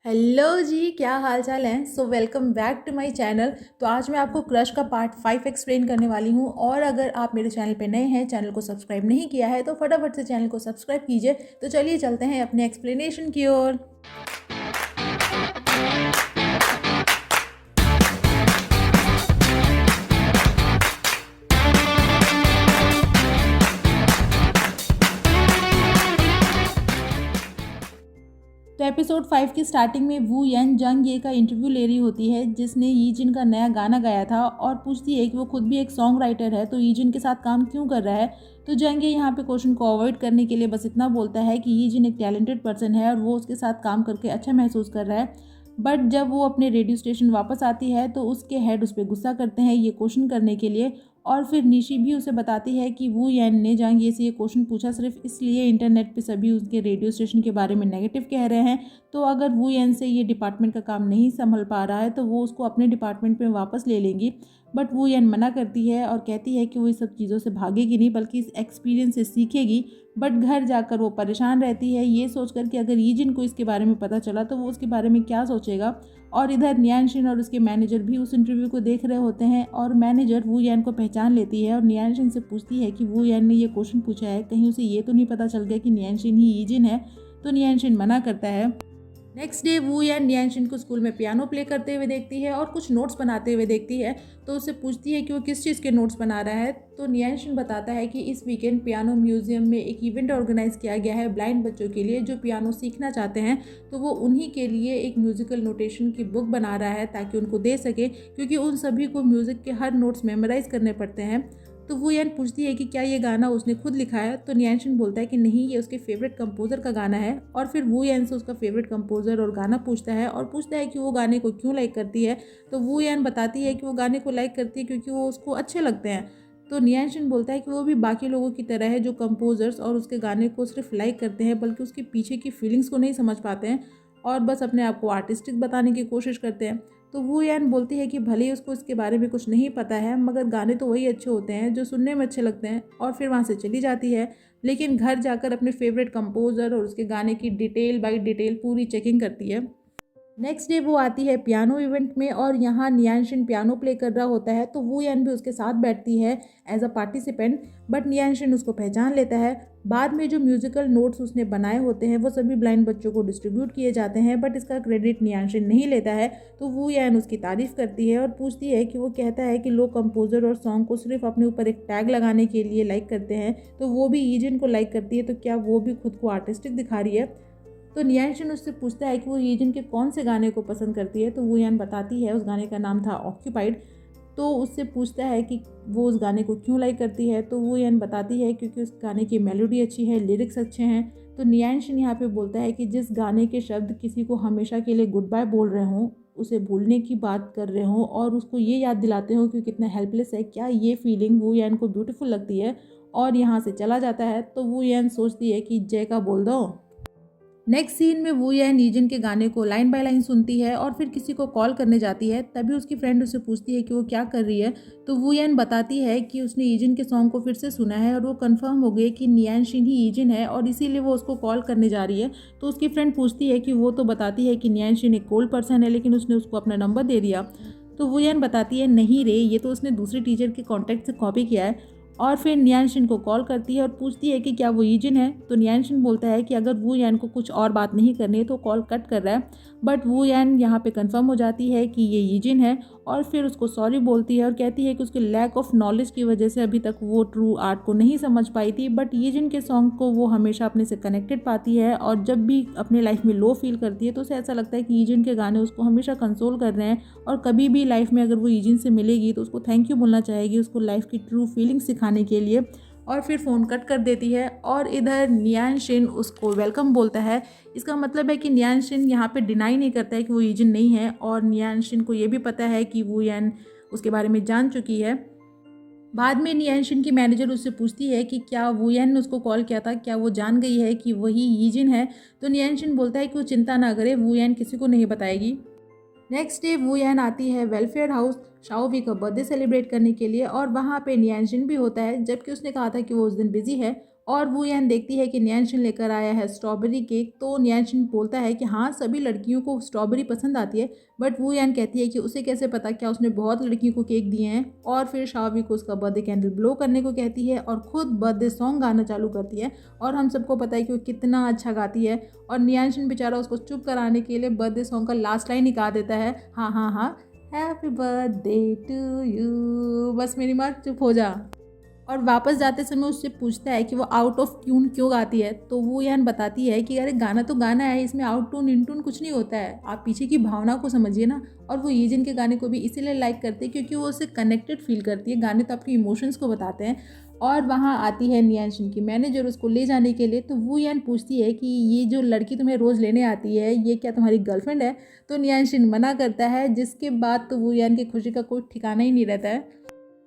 Hello जी, क्या हाल चाल है। Welcome back to my channel. तो आज मैं आपको क्रश का पार्ट 5 एक्सप्लेन करने वाली हूँ। और अगर आप मेरे चैनल पे नए हैं, चैनल को सब्सक्राइब नहीं किया है, तो फटाफट से चैनल को सब्सक्राइब कीजिए। तो चलिए चलते हैं अपने एक्सप्लेनेशन की ओर। तो एपिसोड 5 की स्टार्टिंग में वू यन जंग ये का इंटरव्यू ले रही होती है, जिसने यीजिन का नया गाना गाया था, और पूछती है कि वो खुद भी एक सॉन्ग राइटर है तो यीजिन के साथ काम क्यों कर रहा है। तो जंग ये यहाँ पे क्वेश्चन को अवॉइड करने के लिए बस इतना बोलता है कि यीजिन एक टैलेंटेड पर्सन है और वो उसके साथ काम करके अच्छा महसूस कर रहा है। बट जब वो अपने रेडियो स्टेशन वापस आती है तो उसके हेड उस पर गुस्सा करते हैं ये क्वेश्चन करने के लिए। और फिर निशी भी उसे बताती है कि वू यन ने जंग ये से ये क्वेश्चन पूछा सिर्फ इसलिए इंटरनेट पे सभी उसके रेडियो स्टेशन के बारे में नेगेटिव कह रहे हैं। तो अगर वू यन से ये डिपार्टमेंट का काम नहीं संभल पा रहा है तो वो उसको अपने डिपार्टमेंट में वापस ले लेंगी। बट वू यन मना करती है और कहती है कि वो इस सब चीज़ों से भागेगी नहीं बल्कि इस एक्सपीरियंस से सीखेगी। बट घर जाकर वो परेशान रहती है ये सोचकर कि अगर यीजिन को इसके बारे में पता चला तो वो उसके बारे में क्या सोचेगा। और इधर नियांशिन और उसके मैनेजर भी उस इंटरव्यू को देख रहे होते हैं और मैनेजर वू यान को पहचान लेती है और नियांशिन से पूछती है कि वू यान ने ये क्वेश्चन पूछा है, कहीं उसे ये तो नहीं पता चल गया कि नियांशिन ही यीजिन है। तो नियांशिन मना करता है। नेक्स्ट डे वू या नियांशिन को स्कूल में पियानो प्ले करते हुए देखती है और कुछ नोट्स बनाते हुए देखती है। तो उससे पूछती है कि वो किस चीज़ के नोट्स बना रहा है। तो नियांशिन बताता है कि इस वीकेंड पियानो म्यूजियम में एक इवेंट ऑर्गेनाइज किया गया है ब्लाइंड बच्चों के लिए जो पियानो सीखना चाहते हैं। तो वो उन्हीं के लिए एक म्यूजिकल नोटेशन की बुक बना रहा है ताकि उनको दे सके, क्योंकि उन सभी को म्यूज़िक के हर नोट्स मेमोराइज करने पड़ते हैं। तो वो यान पूछती है कि क्या ये गाना उसने खुद लिखा है। तो नियांशिन बोलता है कि नहीं, ये उसके फेवरेट कंपोज़र का गाना है। और फिर वो यान से उसका फेवरेट कंपोज़र और गाना पूछता है और पूछता है कि वो गाने को क्यों लाइक करती है। तो वो यान बताती है कि वो गाने को लाइक करती है क्योंकि वो उसको अच्छे लगते हैं। तो नियांशिन बोलता है कि वो भी बाकी लोगों की तरह है जो कंपोज़र्स और उसके गाने को सिर्फ लाइक करते हैं बल्कि उसके पीछे की फीलिंग्स को नहीं समझ पाते हैं और बस अपने आप को आर्टिस्टिक बताने की कोशिश करते हैं। तो वो यान बोलती है कि भले ही उसको इसके बारे में कुछ नहीं पता है मगर गाने तो वही अच्छे होते हैं जो सुनने में अच्छे लगते हैं, और फिर वहाँ से चली जाती है। लेकिन घर जाकर अपने फेवरेट कंपोज़र और उसके गाने की डिटेल बाय डिटेल पूरी चेकिंग करती है। नेक्स्ट डे वो आती है पियानो इवेंट में और यहाँ नियांशिन पियानो प्ले कर रहा होता है। तो वो यान भी उसके साथ बैठती है एज अ पार्टिसिपेंट। बट नियांशिन उसको पहचान लेता है। बाद में जो म्यूजिकल नोट्स उसने बनाए होते हैं वो सभी ब्लाइंड बच्चों को डिस्ट्रीब्यूट किए जाते हैं, बट इसका क्रेडिट नियांशिन नहीं लेता है। तो वो यान उसकी तारीफ करती है और पूछती है कि वो कहता है कि लोग कंपोज़र और सॉन्ग को सिर्फ अपने ऊपर एक टैग लगाने के लिए लाइक करते हैं, तो वो भी यीजिन को लाइक करती है, तो क्या वो भी खुद को आर्टिस्टिक दिखा रही है। तो नियांशिन उससे पूछता है कि वो यीजिन के कौन से गाने को पसंद करती है। तो वो यान बताती है उस गाने का नाम था ऑक्यूपाइड। तो उससे पूछता है कि वो उस गाने को क्यों लाइक करती है। तो वो यान बताती है क्योंकि उस गाने की मेलोडी अच्छी है, लिरिक्स अच्छे हैं। तो नियांशिन यहाँ पे बोलता है कि जिस गाने के शब्द किसी को हमेशा के लिए गुड बाय बोल रहे हों, उसे भूलने की बात कर रहे हों और उसको ये याद दिलाते हो कि कितना हेल्पलेस है, क्या ये फीलिंग वो यान को ब्यूटीफुल लगती है। और यहाँ से चला जाता है। तो वो यान सोचती है कि जय का बोल दो। नेक्स्ट सीन में वो या नीजन के गाने को लाइन बाय लाइन सुनती है और फिर किसी को कॉल करने जाती है। तभी उसकी फ्रेंड उससे पूछती है कि वो क्या कर रही है। तो वो यान बताती है कि उसने ईजिन के सॉन्ग को फिर से सुना है और वो कंफर्म हो गई कि नियांशिन ही ईजिन है और इसीलिए वो उसको कॉल करने जा रही है। तो उसकी फ्रेंड पूछती है कि वो तो बताती है कि नियांशिन एक कोल्ड पर्सन है लेकिन उसने उसको अपना नंबर दे दिया। तो वो यान बताती है नहीं रे, ये तो उसने दूसरी टीचर के कॉन्टैक्ट से कॉपी किया है। और फिर नियांशिन को कॉल करती है और पूछती है कि क्या वो यीजिन है। तो नियांशिन बोलता है कि अगर वो यान को कुछ और बात नहीं करनी है तो कॉल कट कर रहा है। बट वो यान यहाँ पे कंफर्म हो जाती है कि ये यीजिन है और फिर उसको सॉरी बोलती है और कहती है कि उसके लैक ऑफ नॉलेज की वजह से अभी तक वो ट्रू आर्ट को नहीं समझ पाई थी, बट यीजिन के सॉन्ग को वो हमेशा अपने से कनेक्टेड पाती है और जब भी अपने लाइफ में लो फील करती है तो उसे ऐसा लगता है कि यीजिन के गाने उसको हमेशा कंसोल कर रहे हैं और कभी भी लाइफ में अगर वो यीजिन से मिलेगी तो उसको थैंक यू बोलना चाहेगी उसको लाइफ की ट्रू फीलिंग सिखाने के लिए। और फिर फ़ोन कट कर देती है और इधर नियांशिन उसको वेलकम बोलता है। इसका मतलब है कि नियांशिन यहाँ पे डिनाई नहीं करता है कि वो यीजिन नहीं है और नियांशिन को ये भी पता है कि वो यान उसके बारे में जान चुकी है। बाद में नियांशिन की मैनेजर उससे पूछती है कि क्या वो यान ने उसको कॉल किया था, क्या वो जान गई है कि वही यीजिन है। तो नियांशिन बोलता है कि वो चिंता ना करे, वो यान किसी को नहीं बताएगी। नेक्स्ट डे वो यान आती है वेलफेयर हाउस शाओवी का बर्थडे सेलिब्रेट करने के लिए और वहाँ पे नियांशिन भी होता है, जबकि उसने कहा था कि वो उस दिन बिजी है। और वो यान देखती है कि न्यानशिन लेकर आया है स्ट्रॉबेरी केक, तो न्यानशिन बोलता है कि हाँ सभी लड़कियों को स्ट्रॉबेरी पसंद आती है, बट वो यान कहती है कि उसे कैसे पता, क्या उसने बहुत लड़कियों को केक दिए हैं। और फिर शाओवी को उसका बर्थडे कैंडल ब्लो करने को कहती है और ख़ुद बर्थडे सॉन्ग गाना चालू करती है। और हम सबको पता है कि वो कितना अच्छा गाती है। और न्यानशिन बेचारा उसको चुप कराने के लिए बर्थडे सॉन्ग का लास्ट लाइन ही गा देता है, हाँ हाँ हाँ, हैप्पी बर्थडे टू यू, बस मेरी माँ चुप हो जा। और वापस जाते समय उससे पूछता है कि वो आउट ऑफ ट्यून क्यों गाती है, तो वो यान बताती है कि अरे गाना तो गाना है, इसमें आउट टून इन टून कुछ नहीं होता है, आप पीछे की भावना को समझिए ना। और वो यीजिन के गाने को भी इसीलिए लाइक करती है क्योंकि वो उससे कनेक्टेड फील करती है, गाने तो आपके इमोशंस को बताते हैं। और वहाँ आती है न्यानशिन की मैनेजर उसको ले जाने के लिए, तो वो यान पूछती है कि ये जो लड़की तुम्हें रोज़ लेने आती है ये क्या तुम्हारी गर्लफ्रेंड है, तो न्यानशिन मना करता है, जिसके बाद तो वो यान की खुशी का कोई ठिकाना ही नहीं रहता है।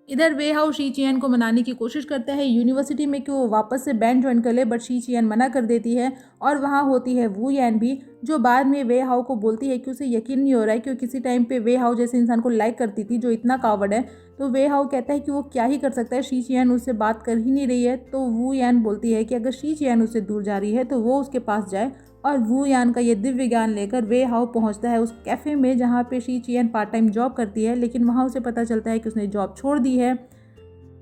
इधर वे हाउ शी चियन को मनाने की कोशिश करता है यूनिवर्सिटी में कि वो वापस से बैंड ज्वाइन कर ले, बट शी चियन मना कर देती है। और वहाँ होती है वू यान भी, जो बाद में वे हाउ को बोलती है कि उसे यकीन नहीं हो रहा है कि वो किसी टाइम पे वे हाउ जैसे इंसान को लाइक करती थी जो इतना कावड़ है। तो वे हाउ कहता है कि वो क्या ही कर सकता है, शी चियन उससे बात कर ही नहीं रही है। तो वू यान बोलती है कि अगर शी चियन उससे दूर जा रही है तो वो उसके पास जाए। और वू यान का ये दिव्य ज्ञान लेकर वे हाउ पहुंचता है उस कैफ़े में जहाँ पे शी चियन पार्ट टाइम जॉब करती है, लेकिन वहाँ उसे पता चलता है कि उसने जॉब छोड़ दी है।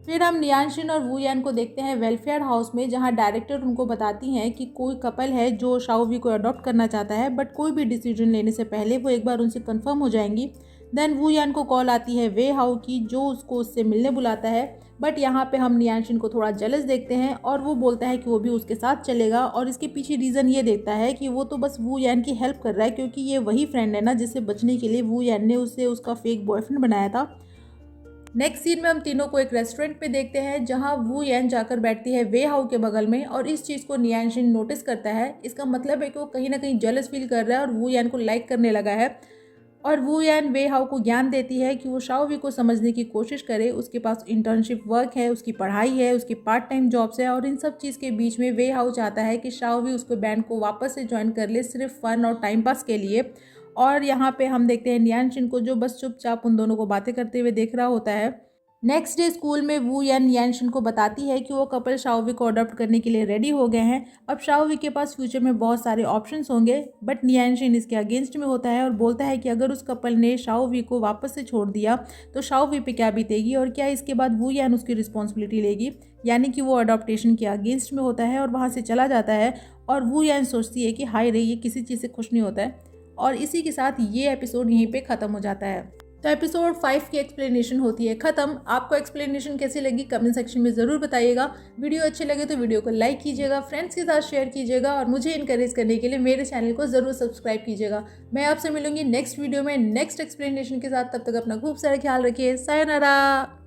फिर हम न्यानशिन और वू यान को देखते हैं वेलफेयर हाउस में, जहाँ डायरेक्टर उनको बताती हैं कि कोई कपल है जो शाओवी को अडॉप्ट करना चाहता है, बट कोई भी डिसीजन लेने से पहले वो एक बार उनसे कंफर्म हो जाएंगी। देन वू यान को कॉल आती है वे हाउ की, जो उसको उससे मिलने बुलाता है। बट यहाँ पे हम न्यानशिन को थोड़ा जेलस देखते हैं और वो बोलता है कि वो भी उसके साथ चलेगा, और इसके पीछे रीज़न ये देखता है कि वो तो बस वू यान की हेल्प कर रहा है, क्योंकि ये वही फ्रेंड है ना जिससे बचने के लिए वू यान ने उससे उसका फेक बॉयफ्रेंड बनाया था। नेक्स्ट सीन में हम तीनों को एक रेस्टोरेंट पे देखते हैं, जहां वू यान जाकर बैठती है वे हाउ के बगल में, और इस चीज़ को न्यानशिन नोटिस करता है। इसका मतलब है कि वो कहीं ना कहीं जेलस फील कर रहा है और वू यान को लाइक करने लगा है। और वू यान वे हाउ को ज्ञान देती है कि वो शाओवी को समझने की कोशिश करे, उसके पास इंटर्नशिप वर्क है, उसकी पढ़ाई है, उसकी पार्ट टाइम जॉब्स है, और इन सब चीज़ के बीच में वे हाउ चाहता है कि शाओवी उसको बैंड को वापस से ज्वाइन कर ले, सिर्फ फन और टाइम पास के लिए। और यहाँ पे हम देखते हैं न्यानशिन को, जो बस चुपचाप उन दोनों को बातें करते हुए देख रहा होता है। नेक्स्ट डे स्कूल में वू यान न्यानशिन को बताती है कि वो कपल शाओवी को अडॉप्ट करने के लिए रेडी हो गए हैं। अब शाओवी के पास फ्यूचर में बहुत सारे ऑप्शंस होंगे, बट न्यानशिन इसके अगेंस्ट में होता है और बोलता है कि अगर उस कपल ने शाओवी को वापस से छोड़ दिया तो शाओवी पे क्या बीतेगी, और क्या इसके बाद वू यान उसकी रिस्पॉन्सिबिलिटी लेगी। यानी कि वो अडॉप्टेशन के अगेंस्ट में होता है और वहाँ से चला जाता है। और वू यान सोचती है कि हाय रे, ये किसी चीज़ से खुश नहीं होता है। और इसी के साथ ये एपिसोड यहीं पे ख़त्म हो जाता है। तो एपिसोड 5 की एक्सप्लेनेशन होती है ख़त्म। आपको एक्सप्लेनेशन कैसी लगी कमेंट सेक्शन में ज़रूर बताइएगा। वीडियो अच्छे लगे तो वीडियो को लाइक कीजिएगा, फ्रेंड्स के साथ शेयर कीजिएगा, और मुझे इनकरेज करने के लिए मेरे चैनल को ज़रूर सब्सक्राइब कीजिएगा। मैं आपसे मिलूंगी नेक्स्ट वीडियो में नेक्स्ट एक्सप्लेनेशन के साथ। तब तक अपना खूब सारा ख्याल रखिए। सायोनारा।